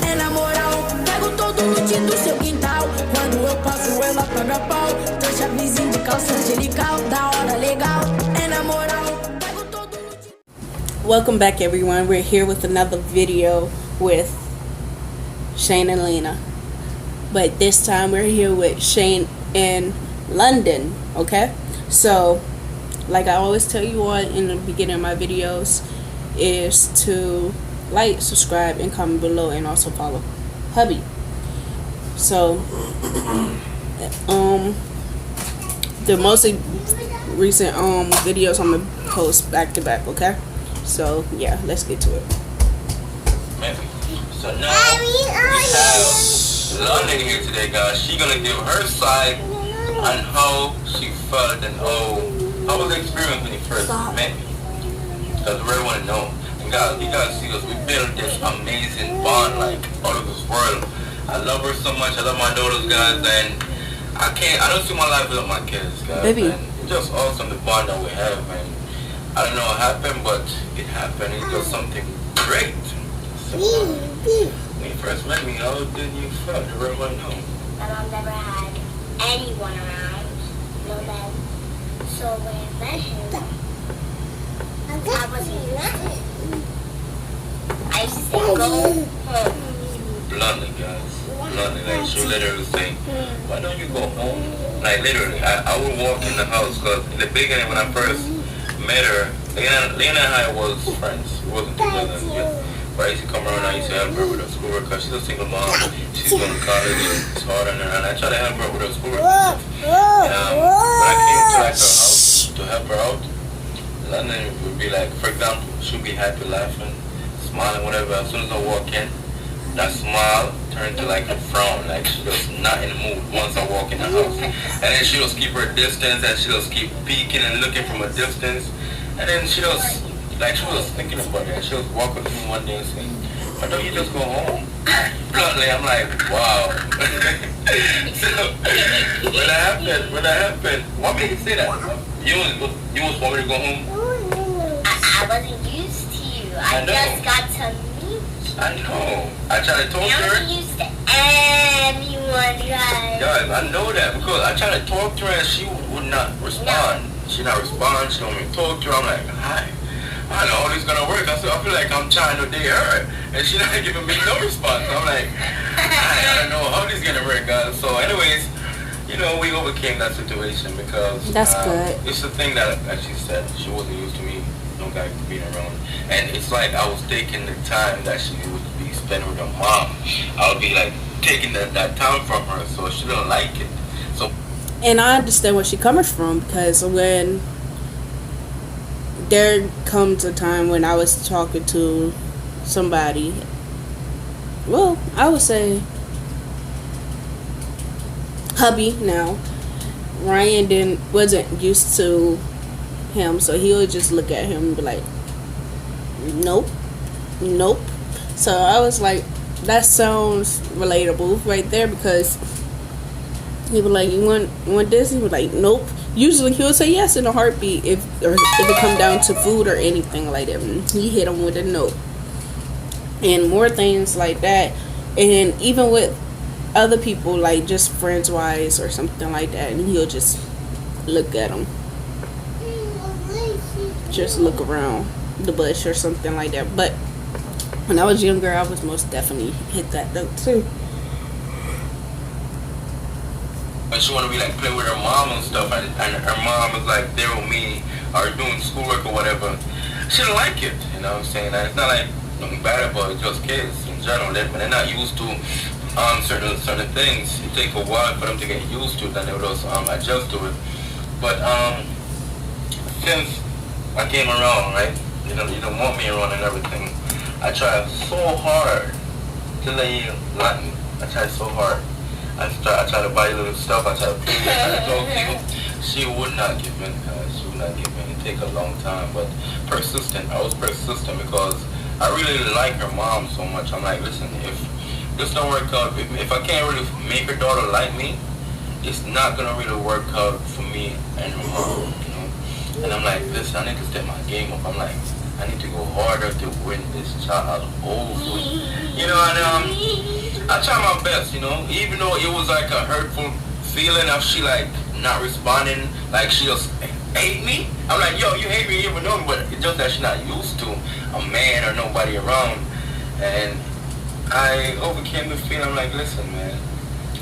é na moral. Pego todo loot do seu quintal. Quando eu passo, ela paga pau. Tô chavezinho de calça angelical. Da hora legal, é na moral. Pego todo loot. Welcome back, everyone. We're here with another video with Shane and Liana. But this time we're here with Shane in London, okay? So, like I always tell you all in the beginning of my videos, is to like, subscribe, and comment below, and also follow hubby. So, the most recent videos I'm gonna post back to back, okay? So yeah, let's get to it. So now we have London here today, guys. She's gonna give her side on how she felt and how was the experience when you first met me. Because we really want to know. And guys, you guys see us. We built this amazing bond, like out of this world. I love her so much. I love my daughters, guys, and I don't see my life without my kids, guys. Baby. And it's just awesome the bond that we have, and I don't know what happened, but it happened. It's just something great. So, when you first met me, how did you feel? I really want to know. My mom never had anyone around, no men. So when I met him, I wasn't used to it. I used to say, go home. Bluntly, guys. Bluntly, like she would literally say, why don't you go home? Like literally, I would walk in the house, because in the beginning when I first met her, Liana and I was friends. We wasn't together yet. But I used to come around, I used to help her with her schoolwork, because she's a single mom. She's going to college, it's hard on her, and I try to help her with her schoolwork. When I came to like her house to help her out, London would be like, for example, she'd be happy, laughing, smiling, whatever. As soon as I walk in, that smile turned to like a frown, like she was not in the mood once I walk in the house. And then she just keep her distance, and she just keep peeking and looking from a distance. And then she just, like she was thinking about it, and she was walking with me one day and saying, why don't you just go home? Bluntly, I'm like, wow. So, when that happened, what made you say that? You was want me to go home? I wasn't used to you. I just got to meet you. I know. I tried to talk to her. I wasn't used to anyone, guys. Guys, I know that because I tried to talk to her and she would not respond. No. She not respond. She don't want me to talk to her. I'm like, hi. I know how this gonna work. I feel like I'm trying to date her and she not giving me no response. I'm like, I don't know how this gonna work, guys. So anyways, you know, we overcame that situation because That's good. It's the thing that, as she said, she wasn't used to me, no guy being around. And it's like I was taking the time that she would be spending with her mom. I would be like taking that time from her, so she don't like it. So, And I understand where she coming from, because when there comes a time when I was talking to somebody, well, I would say hubby now. Ryan wasn't used to him, so he would just look at him and be like, nope. So I was like, that sounds relatable right there, because he was like, you want this? He was like, nope. Usually he would say yes in a heartbeat if it come down to food or anything like that. He hit him with a no. And more things like that. And even with other people, like just friends wise or something like that, and he'll just look at them. Just look around the bush or something like that. But when I was younger, I was most definitely hit that note too. and she want to be like play with her mom and stuff, and her mom is like there with me or doing schoolwork or whatever. She don't like it, you know what I'm saying? And it's not like nothing bad about it, just kids in general. When they're not used to certain things, it takes a while for them to get used to it, and they will just adjust to it. But since I came around, right, you don't want me around and everything, I tried so hard to let you like me. I tried so hard. I tried to buy you little stuff. I tried to please her. I tried to talk to you. She would not give in. She would not give in. It take a long time, but persistent. I was persistent because I really like her mom so much. I'm like, listen, if this don't work out, if I can't really make her daughter like me, it's not gonna really work out for me and her mom, you know. And I'm like, listen, I need to step my game up. I'm like, I need to go harder to win this child over, you know. And I try my best, you know, even though it was like a hurtful feeling of she like not responding, like she just hate me. I'm like, yo, you hate me, you even know me, but it's just that she's not used to a man or nobody around. And I overcame the feeling. I'm like, listen, man.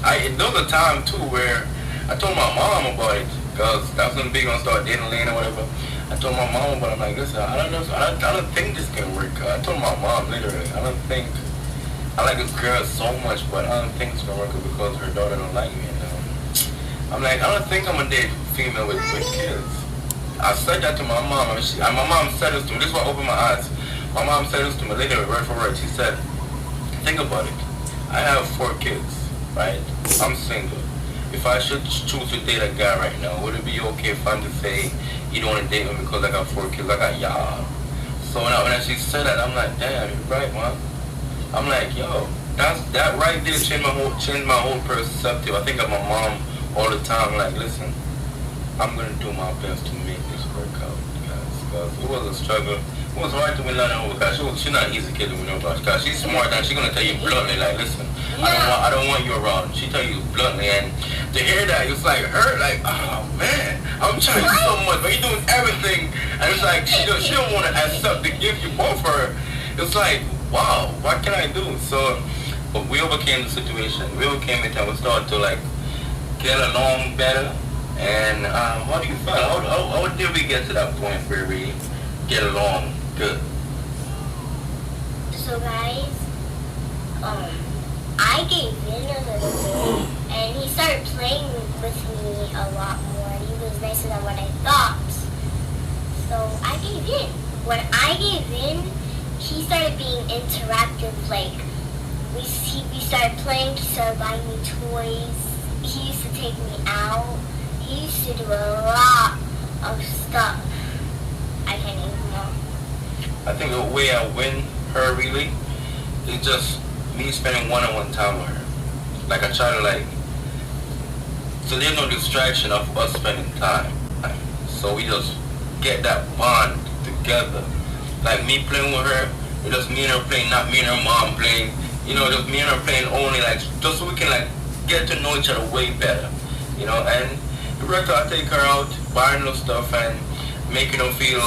There was a time too where I told my mom about it, because that's when big on start dating Liana or whatever. I told my mom, but I'm like, listen, I don't think this can work. I told my mom literally, I like this girl so much, but I don't think it's gonna work because her daughter don't like me. And, I'm like, I don't think I'm gonna date female with kids. I said that to my mom, and my mom said this to me. This is what opened my eyes. My mom said this to me literally word for word. She said, think about it. I have 4 kids, right? I'm single. If I should choose to date a guy right now, would it be okay if I'm to say you don't want to date me because I got 4 kids? I got y'all. So when she said that, I'm like, damn, you're right, man. I'm like, yo, that right there changed my whole perspective. I think of my mom all the time. Like, listen, I'm gonna do my best to make this work out, guys. Because it was a struggle. It was hard to win Liana over because she's not easy kid to win over. Because she's smart and she's gonna tell you bluntly, like, listen, I don't want you around. She tell you bluntly, and to hear that, it's like her, like, oh man, I'm trying so much, but you're doing everything, and it's like she don't want to accept the gift you bought for her. It's like, wow, what can I do? So, but we overcame the situation. We overcame it, and we started to like get along better. And how do you feel? How did we get to that point where we get along good? So guys, I gave in a little bit, and he started playing with me a lot more. He was nicer than what I thought. So I gave in. When I gave in, he started being interactive. Like we started playing. He started buying me toys. He used to take me out. He used to do a lot of stuff. I can't even know. I think the way I win her really is just me spending one-on-one time with her. Like I try to like, so there's no distraction of us spending time. So we just get that bond together. Like me playing with her, it's just me and her playing, not me and her mom playing. You know, just me and her playing only, like just so we can like get to know each other way better. You know, and the rest I take her out, buying her stuff and making her feel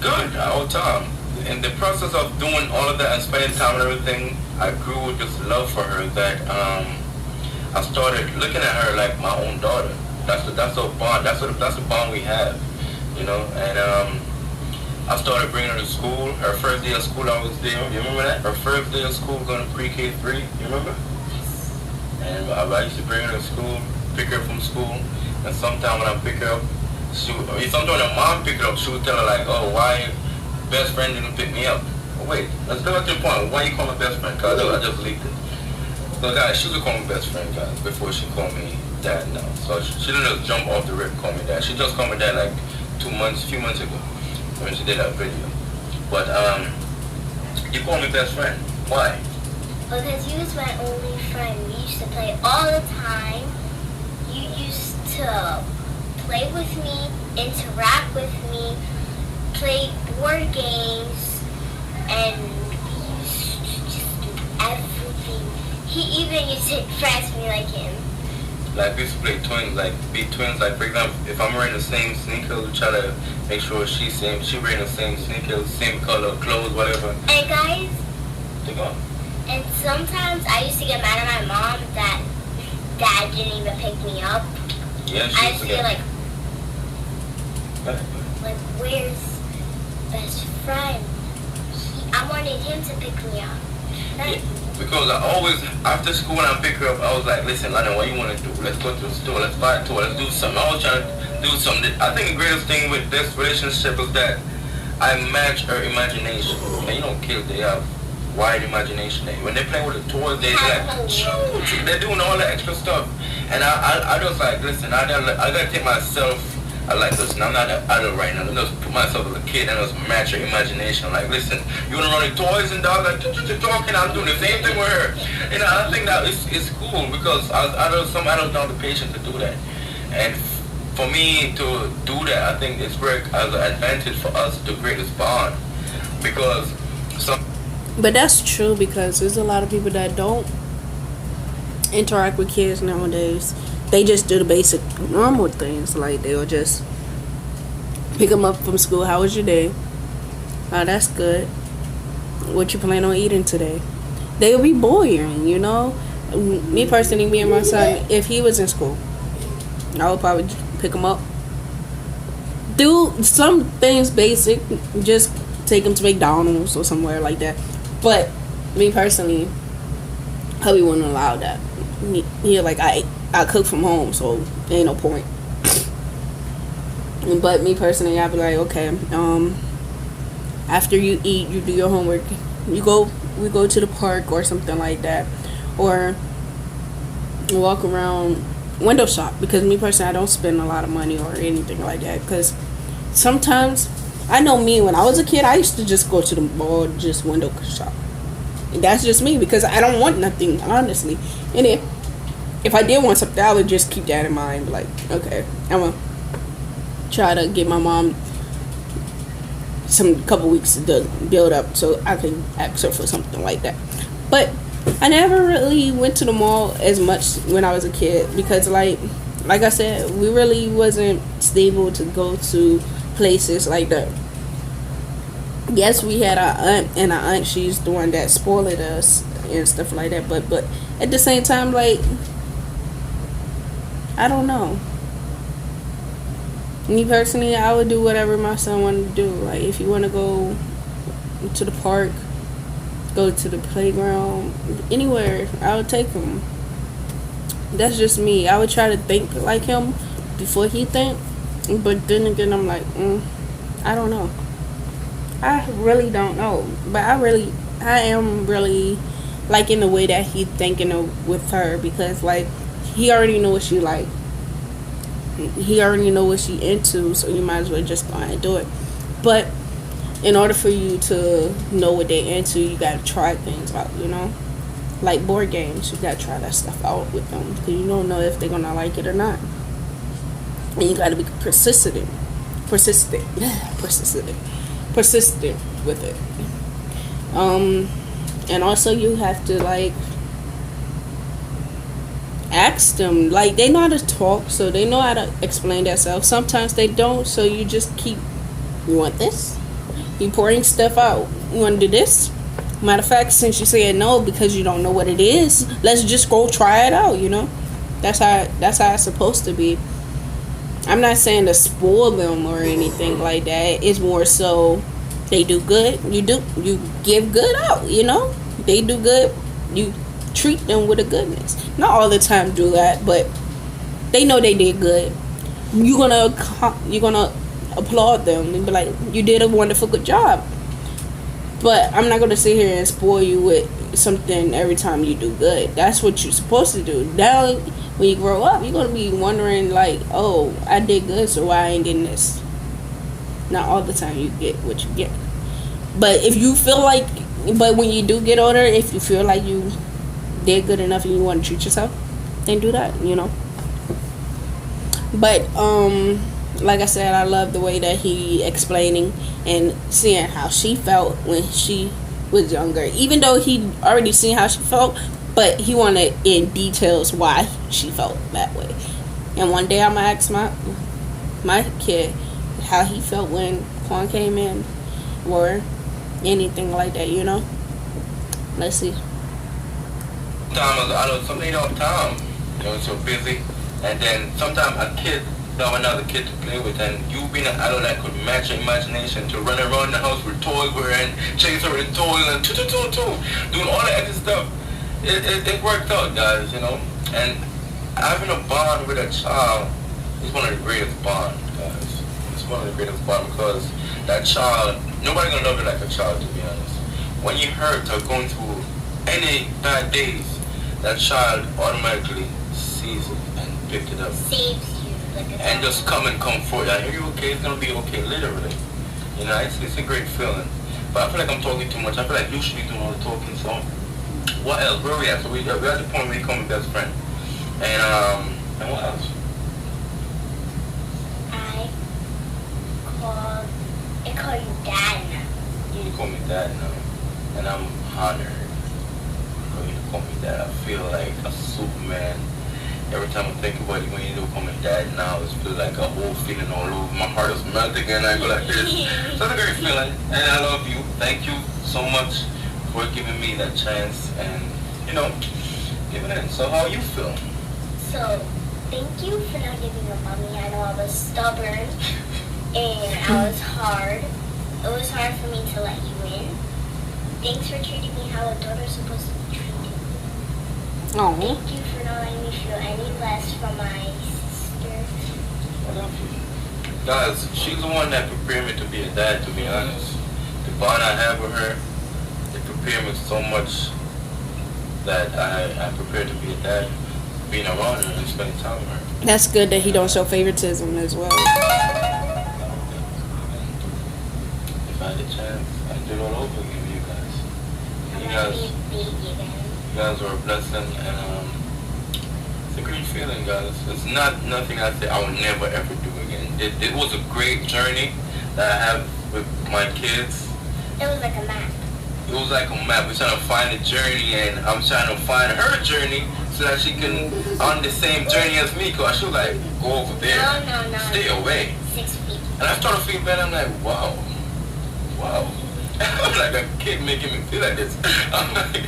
good all the time. In the process of doing all of that and spending time and everything, I grew with this love for her that I started looking at her like my own daughter. That's a bond. That's a bond we have, you know. And I started bringing her to school. Her first day of school, I was there. You remember that? Her first day of school, going to pre-K 3. You remember? And I used to bring her to school, pick her from school, and sometimes when I pick her up, sometimes when her mom pick her up, she would tell her like, oh, why best friend didn't pick me up? Oh, wait, let's go to the point. Why you call me best friend? Because I just leaked it. So guys, she would call me best friend, guys, before she called me dad now. So she didn't just jump off the rip and call me dad. She just called me dad like a few months ago when she did that video. But you call me best friend. Why? Because you was my only friend. We used to play all the time. You used to play with me, interact with me, play board games, and we used to just do everything. He even used to impress me like him. Like we used to play twins, like be twins. Like for example, if I'm wearing the same sneakers, we try to make sure she wearing the same sneakers, same color, clothes, whatever. And guys, to go. And sometimes I used to get mad at my mom that dad didn't even pick me up. Yeah, I used to be like, where's best friend? I wanted him to pick me up. Yeah, because I always, after school when I pick her up, I was like, listen, London, what you want to do? Let's go to the store, let's buy a toy, let's do something. I was trying to do something. I think the greatest thing with this relationship is that I match her imagination. And you know, kids, they have wide imagination. When they play with the toys, they're doing all the extra stuff. And I just like, listen, I gotta take myself. I like, listen, I'm not an adult right now. I just put myself as a kid and just match her imagination. I'm like, listen, you wanna run the toys and dogs, like talking, I'm doing the same thing with her. You know, I think that it's cool because some adults don't have the patience to do that. And for me to do that, I think it's work as an advantage for us to create this bond because some. But that's true because there's a lot of people that don't interact with kids nowadays. They just do the basic normal things. Like they'll just pick them up from school. How was your day? Oh, that's good. What you plan on eating today? They'll be boring, you know. Me personally, me and my son, if he was in school, I would probably pick him up. Do some things basic. Just take him to McDonald's or somewhere like that. But me personally, hubby wouldn't allow that. He like I cook from home, so ain't no point. But me personally, I'd be like, okay, after you eat, you do your homework. We go to the park or something like that, or walk around, window shop. Because me personally, I don't spend a lot of money or anything like that. Because sometimes, I know me, when I was a kid, I used to just go to the mall, just window shop. And that's just me because I don't want nothing, honestly. And if I did want something, I would just keep that in mind. Like, okay, I'm gonna try to get my mom some couple weeks to build up so I can ask her for something like that. But I never really went to the mall as much when I was a kid because like I said, we really wasn't stable to go to places like that. Yes, we had our aunt, and our aunt, she's the one that spoiled us and stuff like that, but at the same time, like, I don't know. Me personally, I would do whatever my son wanted to do. Like, if you want to go to the park, go to the playground, anywhere, I would take him. That's just me. I would try to think like him before he think, but then again, I'm like, I don't know. I really don't know, but I am really liking the way that he's thinking with her because, like, he already know what she like. He already know what she into, so you might as well just go ahead and do it. But in order for you to know what they into, you gotta try things out, you know? Like board games, you gotta try that stuff out with them because you don't know if they're gonna like it or not. And you gotta be persistent with it. And also you have to like ask them. Like, they know how to talk, so they know how to explain themselves. Sometimes they don't, so you just keep, you want this? You pouring stuff out. You want to do this? Matter of fact, since you said no because you don't know what it is, let's just go try it out, you know? That's how it's supposed to be. I'm not saying to spoil them or anything like that. It's more so they do good, you give good out, you know? They do good, you treat them with a goodness. Not all the time do that, but they know they did good. You're gonna applaud them and be like, you did a wonderful good job. But I'm not gonna sit here and spoil you with something every time you do good. That's what you're supposed to do. Now when you grow up, you're gonna be wondering like, oh, I did good, so why I ain't getting this? Not all the time you get what you get. But when you do get older, if you feel like you did good enough and you want to treat yourself, then do that, you know. But like I said, I love the way that he explaining and seeing how she felt when she was younger. Even though he already seen how she felt, but he wanted in details why she felt that way. And one day I'm gonna ask my kid how he felt when Quan came in, or anything like that, you know. Let's see. Sometimes I know some all the time, you know, so busy, and then sometimes a kid don't have another kid to play with, and you being an adult that could match your imagination to run around the house with toys and chase her with toys and doing all that extra stuff. It worked out, guys, you know. And having a bond with a child is one of the greatest bonds, guys. It's one of the greatest bonds because that child, nobody gonna love you like a child, to be honest. When you hurt or going through any bad days, that child automatically sees it and picks it up. Saves you. And just come and comfort you. Are you okay? It's gonna be okay, literally. You know, it's a great feeling. But I feel like I'm talking too much. I feel like you should be doing all the talking. So, what else? Where are we at? So we're at the point where you become best friend. And what else? I call you dad now. You call me dad now. And I'm honored for you to call me dad. I feel like a Superman. Every time I think about it, when you do call me dad now, it feels like a whole feeling all over. My heart is melting and I go like this. So it's a great feeling. And I love you. Thank you so much for giving me that chance and, giving it. So how you feel? So, thank you for not giving up on me. I know I was stubborn and I was hard. It was hard for me to let you in. Thanks for treating me how a daughter's supposed to be treated. Oh. Thank you for not letting me feel any less from my sister. I love you. Guys, she's the one that prepared me to be a dad, to be honest. The bond I have with her, it prepared me so much that I prepared to be a dad, being around her and spending time with her. That's good that he don't show favoritism as well. If I had a chance, I'd do it all over again with you guys. I'm You gonna be guys, a baby again. you guys are a blessing, and it's a great feeling, guys. It's not nothing I say I will never ever do again. It was a great journey that I have with my kids. It was like a map. It was like a map. We're trying to find a journey, and I'm trying to find her journey so that she can on the same journey as me. Cause she was like, go over there, No. stay away. 6 feet. And I started to feel better. I'm like, wow. I'm like a kid making me feel like this. I'm like,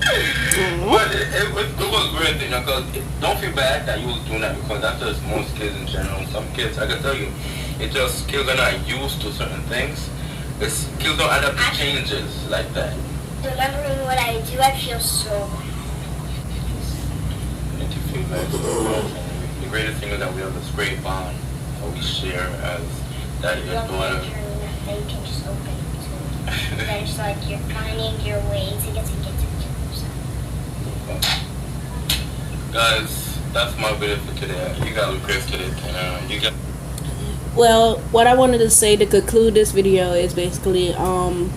but it was great, because don't feel bad that you was doing that, because that's just most kids in general. Some kids, I can tell you, it's just kids are not used to certain things. Kids don't adapt to changes like that. Remembering what I do, I feel so bad. You need to feel bad. The greatest thing is that we have this great bond that we share as daddy and daughter. That you can just open to. That it's like you're finding your way to get to each other's side. Guys, that's my video for today. You guys look great today. You got. Well, what I wanted to say to conclude this video is basically, I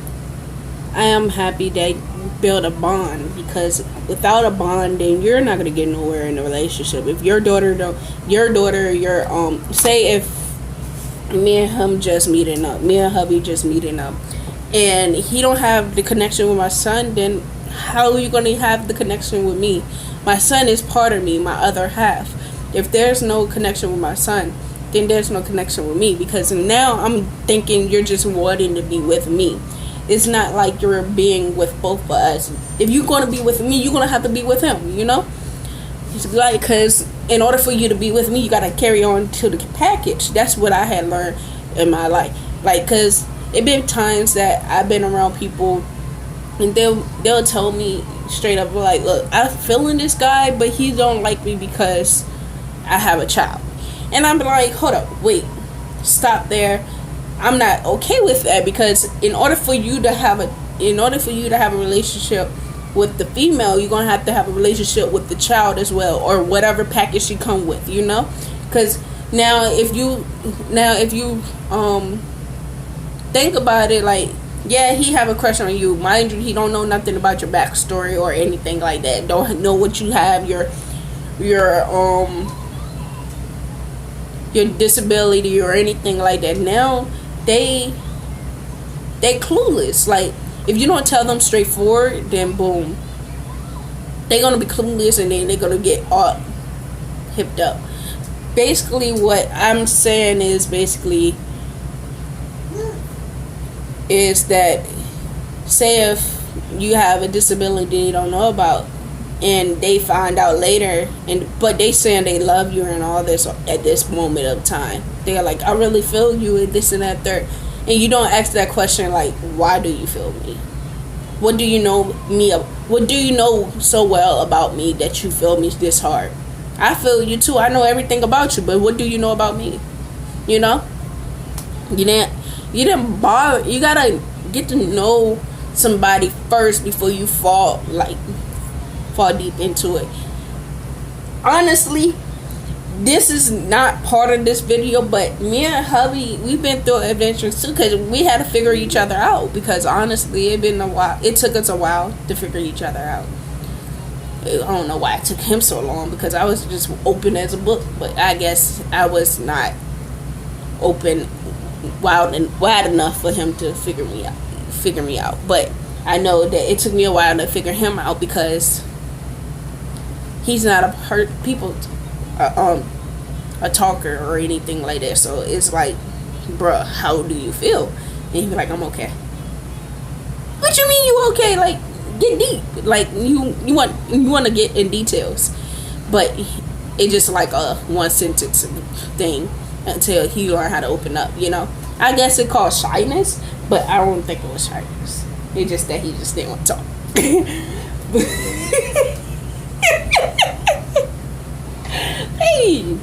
am happy that you build a bond, because without a bond, then you're not gonna get nowhere in a relationship. If your daughter, say if me and him just meeting up, me and hubby just meeting up, and he don't have the connection with my son, then how are you gonna have the connection with me? My son is part of me, my other half. If there's no connection with my son, then there's no connection with me, because now I'm thinking you're just wanting to be with me. It's not like you're being with both of us. If you're going to be with me, you're going to have to be with him, It's like, because in order for you to be with me, you got to carry on to the package. That's what I had learned in my life. Like, because it been times that I've been around people and they'll tell me straight up, like, look, I'm feeling this guy, but he don't like me because I have a child. And I'm like, hold up, wait, stop there. I'm not okay with that, because in order for you to have a relationship with the female, you're gonna have to have a relationship with the child as well, or whatever package she come with, Because now if you think about it, like, yeah, he have a crush on you. Mind you, he don't know nothing about your backstory or anything like that. Don't know what you have, your disability or anything like that. Now they clueless. Like, if you don't tell them straightforward, then boom, they're gonna be clueless, and then they're gonna get all hipped up. Basically, what I'm saying is that, say if you have a disability you don't know about, and they find out later, but they saying they love you and all this at this moment of time. They're like, I really feel you, and this and that third. And you don't ask that question, like, why do you feel me? What do you know me? What do you know so well about me that you feel me this hard? I feel you too. I know everything about you, but what do you know about me? You didn't bother. You gotta get to know somebody first before you fall deep into it. Honestly, this is not part of this video, but me and hubby, we've been through adventures too, because we had to figure each other out, because honestly, it took us a while to figure each other out. I don't know why it took him so long, because I was just open as a book, but I guess I was not open wide enough for him to figure me out. But I know that it took me a while to figure him out because he's not a talker or anything like that. So it's like, bruh, how do you feel? And he'd be like, I'm okay. What you mean you okay? Like, get deep. Like, you want to get in details, but it's just like a one sentence thing until he learn how to open up. I guess it called shyness, but I don't think it was shyness. It's just that he just didn't want to talk. Hey.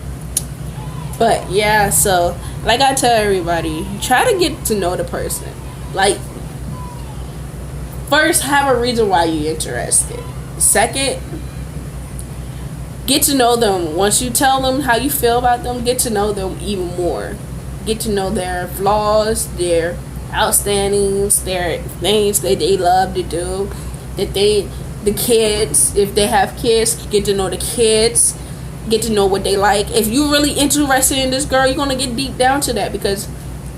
But yeah, so like I tell everybody, try to get to know the person. Like, first, have a reason why you're interested. Second, get to know them. Once you tell them how you feel about them, get to know them even more. Get to know their flaws, their outstandings, their things that they love to do, the kids, if they have kids, get to know the kids, get to know what they like. If you're really interested in this girl, you're gonna get deep down to that, because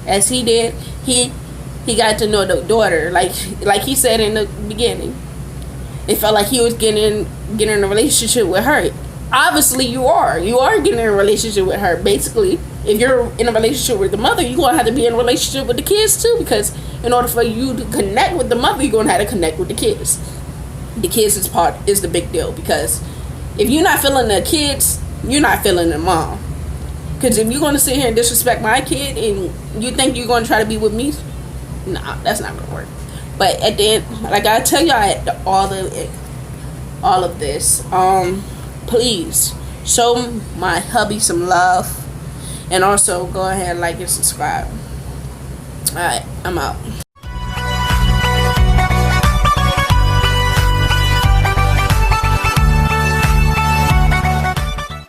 as he did, he got to know the daughter, like he said in the beginning. It felt like he was getting in a relationship with her. Obviously, you are getting in a relationship with her. Basically, if you're in a relationship with the mother, you're gonna have to be in a relationship with the kids too, because in order for you to connect with the mother, you're gonna have to connect with the kids. The kids is the big deal, because if you're not feeling the kids, you're not feeling the mom. Because if you're gonna sit here and disrespect my kid and you think you're gonna try to be with me, nah, that's not gonna work. But at the end, like I tell y'all, all of this, please show my hubby some love, and also go ahead and like and subscribe. Alright, I'm out.